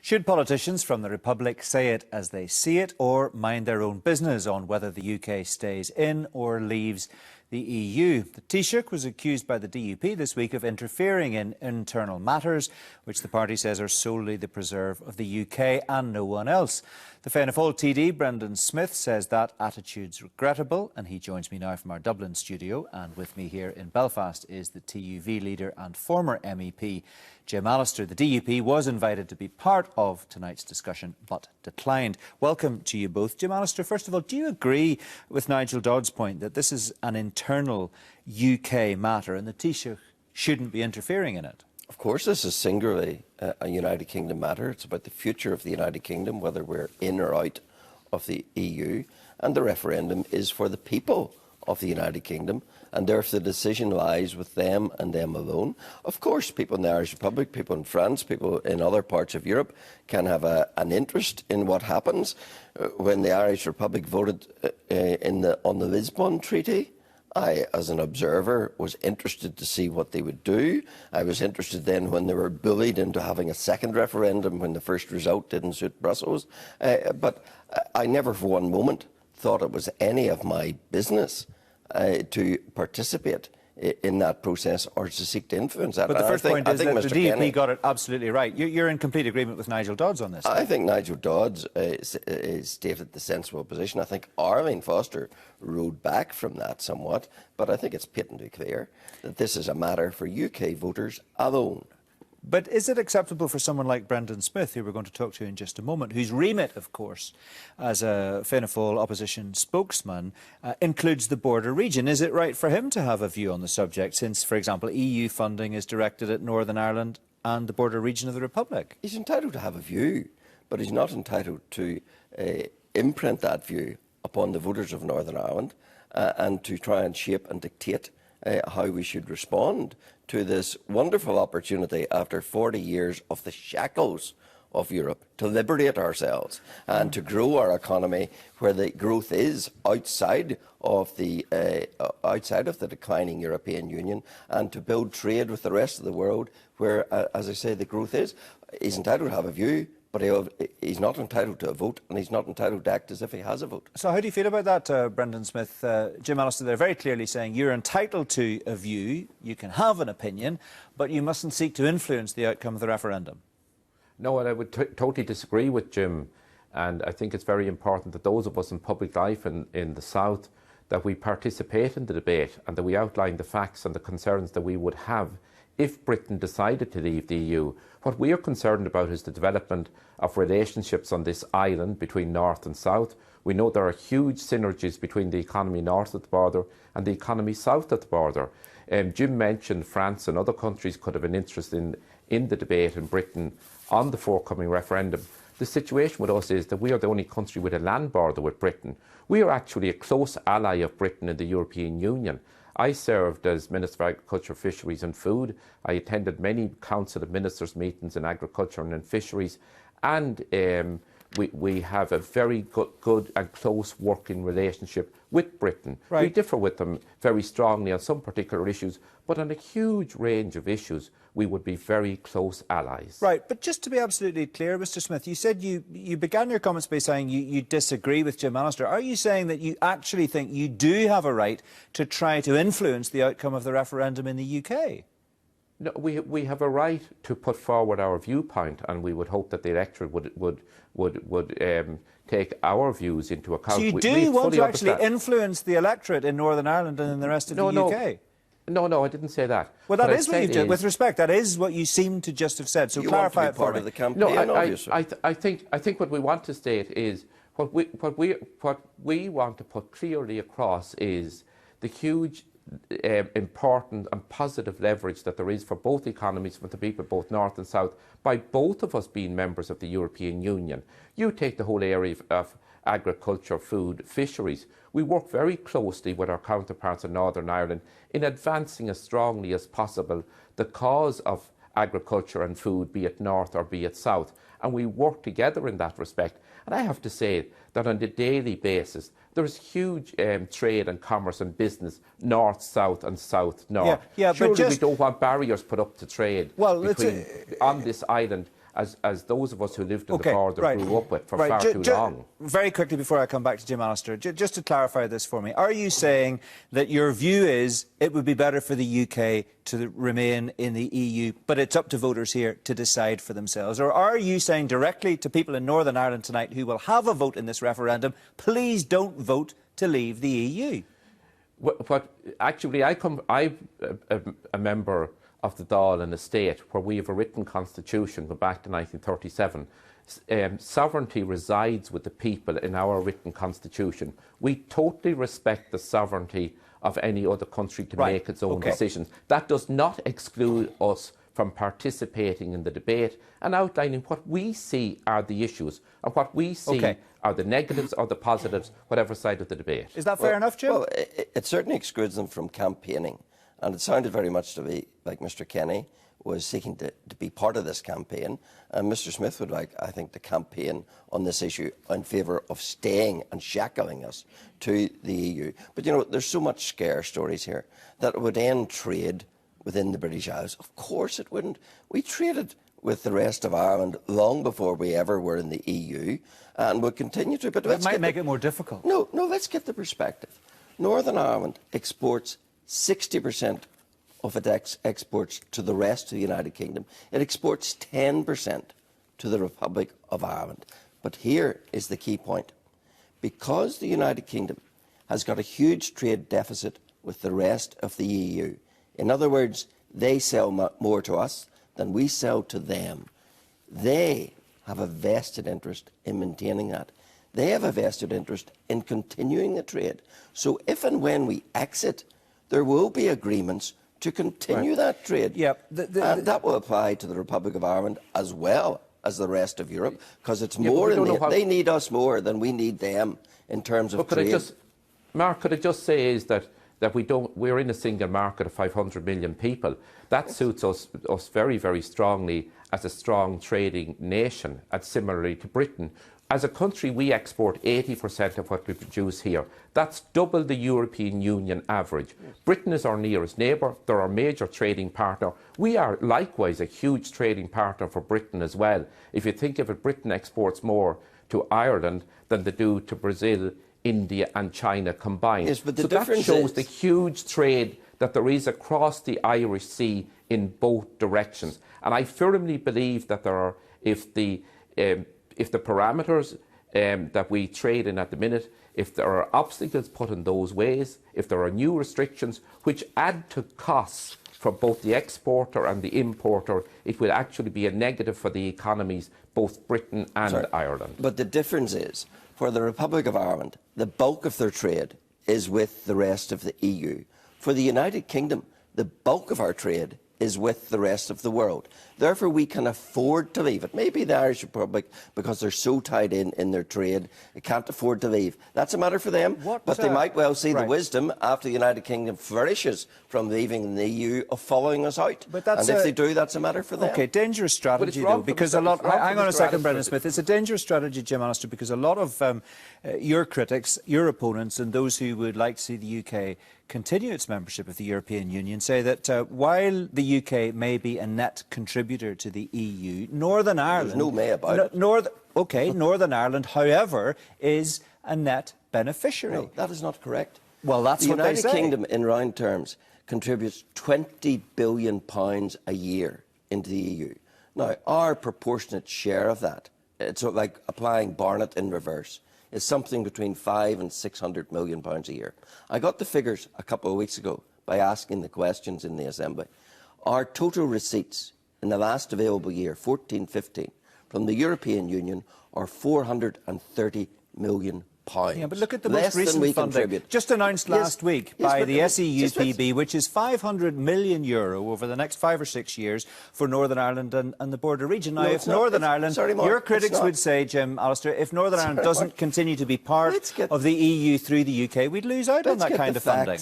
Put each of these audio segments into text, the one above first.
Should politicians from the Republic say it as they see it or mind their own business on whether the UK stays in or leaves the EU? The Taoiseach was accused by the DUP this week of interfering in internal matters, which the party says are solely the preserve of the UK and no one else. The Fianna Fáil TD, Brendan Smith, says that attitude's regrettable, and he joins me now from our Dublin studio. And with me here in Belfast is the TUV leader and former MEP, Jim Allister. The DUP was invited to be part of tonight's discussion, but declined. Welcome to you both. Jim Allister, first of all, do you agree with Nigel Dodd's point that this is an internal UK matter and the Taoiseach shouldn't be interfering in it? Of course, this is singularly a United Kingdom matter. It's about the future of the United Kingdom, whether we're in or out of the EU. And the referendum is for the people of the United Kingdom. And therefore, the decision lies with them and them alone. Of course, people in the Irish Republic, people in France, people in other parts of Europe can have an interest in what happens. When the Irish Republic voted on the Lisbon Treaty, I, as an observer, was interested to see what they would do. I was interested then when they were bullied into having a second referendum when the first result didn't suit Brussels. But I never for one moment thought it was any of my business to participate in that process or to seek to influence that. But the first point is that the DUP got it absolutely right. You're in complete agreement with Nigel Dodds on this. I think Nigel Dodds stated the sensible position. I think Arlene Foster rode back from that somewhat, but I think it's patently clear that this is a matter for UK voters alone. But is it acceptable for someone like Brendan Smith, who we're going to talk to in just a moment, whose remit, of course, as a Fianna Fáil opposition spokesman, includes the border region? Is it right for him to have a view on the subject, since, for example, EU funding is directed at Northern Ireland and the border region of the Republic? He's entitled to have a view, but he's not entitled to imprint that view upon the voters of Northern Ireland and to try and shape and dictate how we should respond to this wonderful opportunity after 40 years of the shackles of Europe to liberate ourselves and to grow our economy where the growth is outside of the declining European Union, and to build trade with the rest of the world where, as I say, the growth is. He's entitled to have a view, but he's not entitled to a vote, and he's not entitled to act as if he has a vote. So how do you feel about that, Brendan Smith? Jim Allister, they're very clearly saying you're entitled to a view, you can have an opinion, but you mustn't seek to influence the outcome of the referendum. No, and I would totally disagree with Jim. And I think it's very important that those of us in public life in the South, that we participate in the debate and that we outline the facts and the concerns that we would have if Britain decided to leave the EU. What we are concerned about is the development of relationships on this island between North and South. We know there are huge synergies between the economy north of the border and the economy south of the border. Jim mentioned France and other countries could have an interest in the debate in Britain on the forthcoming referendum. The situation with us is that we are the only country with a land border with Britain. We are actually a close ally of Britain in the European Union. I served as Minister for Agriculture, Fisheries and Food. I attended many Council of Ministers meetings in agriculture and in fisheries, and we have a very good and close working relationship with Britain. Right. We differ with them very strongly on some particular issues, but on a huge range of issues, we would be very close allies. Right, but just to be absolutely clear, Mr Smith, you said you began your comments by saying you disagree with Jim Allister. Are you saying that you actually think you do have a right to try to influence the outcome of the referendum in the UK? No, we have a right to put forward our viewpoint, and we would hope that the electorate would take our views into account. So you do want to actually influence the electorate in Northern Ireland and in the rest of the UK? No, I didn't say that. Well, that is what you've done. With respect, that is what you seem to just have said. So clarify it for me. Of the campaign, obviously. I think what we want to state is what we want to put clearly across is the huge, important and positive leverage that there is for both economies, for the people both north and south, by both of us being members of the European Union. You take the whole area of agriculture, food, fisheries. We work very closely with our counterparts in Northern Ireland in advancing as strongly as possible the cause of agriculture and food, be it north or be it south. And we work together in that respect. And I have to say that on a daily basis, there's huge trade and commerce and business north, south and south, north. Yeah, surely we don't want barriers put up to trade on this island as those of us who lived on the border grew up with for far too long. Very quickly before I come back to Jim Allister, just to clarify this for me, are you saying that your view is it would be better for the UK to remain in the EU, but it's up to voters here to decide for themselves? Or are you saying directly to people in Northern Ireland tonight who will have a vote in this referendum, please don't vote to leave the EU? Actually, I'm a member of the Dáil in a state where we have a written constitution going back to 1937. Sovereignty resides with the people in our written constitution. We totally respect the sovereignty of any other country to make its own decisions. That does not exclude us from participating in the debate and outlining what we see are the issues and what we see are the negatives or the positives, whatever side of the debate. Is that fair enough, Jim? Well, it certainly excludes them from campaigning. And it sounded very much to me like Mr Kenny was seeking to be part of this campaign. And Mr Smith would like, I think, to campaign on this issue in favour of staying and shackling us to the EU. But, you know, there's so much scare stories here that it would end trade within the British Isles. Of course it wouldn't. We traded with the rest of Ireland long before we ever were in the EU and would continue to. But it might make it more difficult. No, let's get the perspective. Northern Ireland exports 60% of its exports to the rest of the United Kingdom. It exports 10% to the Republic of Ireland. But here is the key point. Because the United Kingdom has got a huge trade deficit with the rest of the EU, in other words, they sell more to us than we sell to them, they have a vested interest in maintaining that. They have a vested interest in continuing the trade. So if and when we exit, there will be agreements to continue that trade. Yep. And that will apply to the Republic of Ireland as well as the rest of Europe, because it's more they need us more than we need them in terms of trade. Mark, could I just say is that we're in a single market of 500 million people. That suits us very, very strongly as a strong trading nation, and similarly to Britain. As a country, we export 80% of what we produce here. That's double the European Union average. Britain is our nearest neighbour. They're our major trading partner. We are likewise a huge trading partner for Britain as well. If you think of it, Britain exports more to Ireland than they do to Brazil, India and China combined. Yes, but so that shows the huge trade that there is across the Irish Sea in both directions. And I firmly believe that there are, if the parameters that we trade in at the minute, if there are obstacles put in those ways, if there are new restrictions which add to costs for both the exporter and the importer, it will actually be a negative for the economies, both Britain and Ireland. But the difference is, for the Republic of Ireland, the bulk of their trade is with the rest of the EU. For the United Kingdom, the bulk of our trade is with the rest of the world. Therefore, we can afford to leave. It may be the Irish Republic, because they're so tied in their trade, they can't afford to leave. That's a matter for them, but they might well see the wisdom after the United Kingdom flourishes from leaving the EU of following us out. And if they do, that's a matter for them. OK, dangerous strategy, though, because a lot... Hang on a second, Brendan Smith. It's a dangerous strategy, Jim Allister, because a lot of your critics, your opponents, and those who would like to see the UK continue its membership of the European Union say that while the UK may be a net contributor to the EU, Northern Ireland... There's no may about it. Northern Ireland, however, is a net beneficiary. No, that is not correct. Well, that's what they say. The United Kingdom, in round terms, contributes £20 billion a year into the EU. Now, our proportionate share of that, it's like applying Barnett in reverse, is something between £500 and £600 million a year. I got the figures a couple of weeks ago by asking the questions in the Assembly. Our total receipts in the last available year, 14-15, from the European Union are £430 million. Yeah, but look at the most recent funding, just announced last week by the SEUPB, which is €500 million over the next 5 or 6 years for Northern Ireland and the border region. Now, if Northern Ireland, your critics would say, Jim Allister, if Northern Ireland doesn't continue to be part of the EU through the UK, we'd lose out on that kind of funding.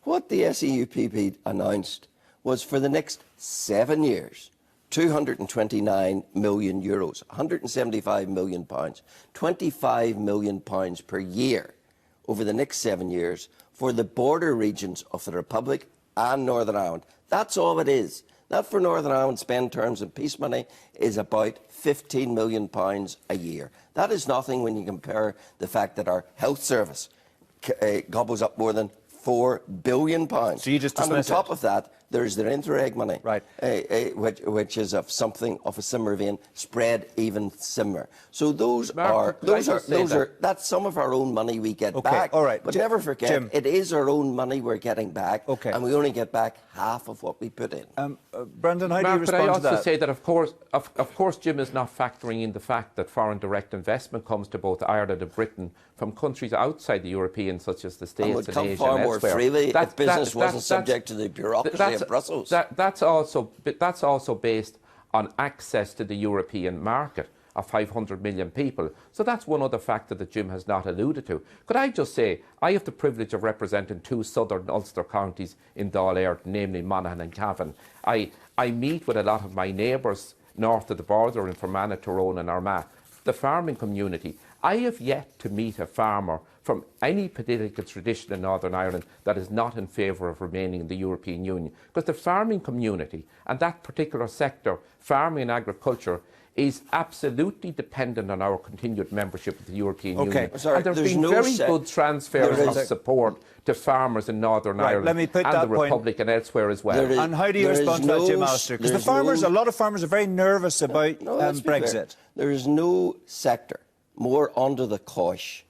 What the SEUPB announced was for the next 7 years, €229 million, £175 million, £25 million per year over the next 7 years for the border regions of the Republic and Northern Ireland. That's all it is. That for Northern Ireland spend terms and peace money is about £15 million a year. That is nothing when you compare the fact that our health service gobbles up more than £4 billion. So you just dismiss and on top it? of that, there's the Interreg money, right? Which is of something of a similar vein, spread even similar. So Mark, that's some of our own money we get back. All right. But never forget, Jim, it is our own money we're getting back, and we only get back half of what we put in. Brendan, how do you respond to that? But I also say that, of course, Jim is not factoring in the fact that foreign direct investment comes to both Ireland and Britain from countries outside the European, such as the States and would come Asia far and more elsewhere. freely if business wasn't subject to the bureaucracy of Brussels. That's also based on access to the European market of 500 million people. So that's one other factor that Jim has not alluded to. Could I just say, I have the privilege of representing two southern Ulster counties in Dáil Éireann, namely Monaghan and Cavan. I meet with a lot of my neighbours north of the border in Fermanagh, Tyrone and Armagh, the farming community. I have yet to meet a farmer from any political tradition in Northern Ireland that is not in favour of remaining in the European Union. Because the farming community and that particular sector, farming and agriculture, is absolutely dependent on our continued membership of the European Union. Sorry, and there have been very good transfers of support to farmers in Northern Ireland let me put and that the Republic and elsewhere as well. And how do you respond to that, Jim Allister? Because the farmers, a lot of farmers are very nervous about Brexit. There is no sector more under the cosh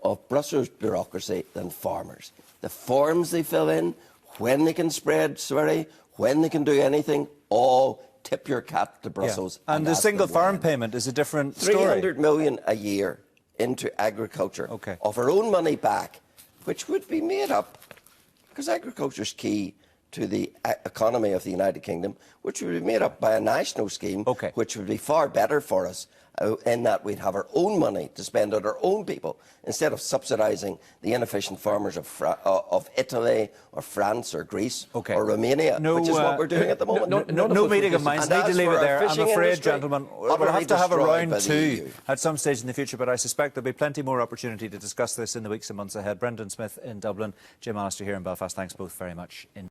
of Brussels bureaucracy than farmers. The forms they fill in, when they can spread sweary, when they can do anything, all tip your cap to Brussels. Yeah. And the single farm payment is a different story. 300 million a year into agriculture of our own money back, which would be made up, because agriculture is key to the economy of the United Kingdom, which would be made up by a national scheme, which would be far better for us in that we'd have our own money to spend on our own people instead of subsidising the inefficient farmers of Italy or France or Greece or Romania, which is what we're doing at the moment. No meeting of minds. Need to leave it there. I'm afraid, gentlemen, we'll have to have a round two at some stage in the future, but I suspect there'll be plenty more opportunity to discuss this in the weeks and months ahead. Brendan Smith in Dublin, Jim Allister here in Belfast. Thanks both very much.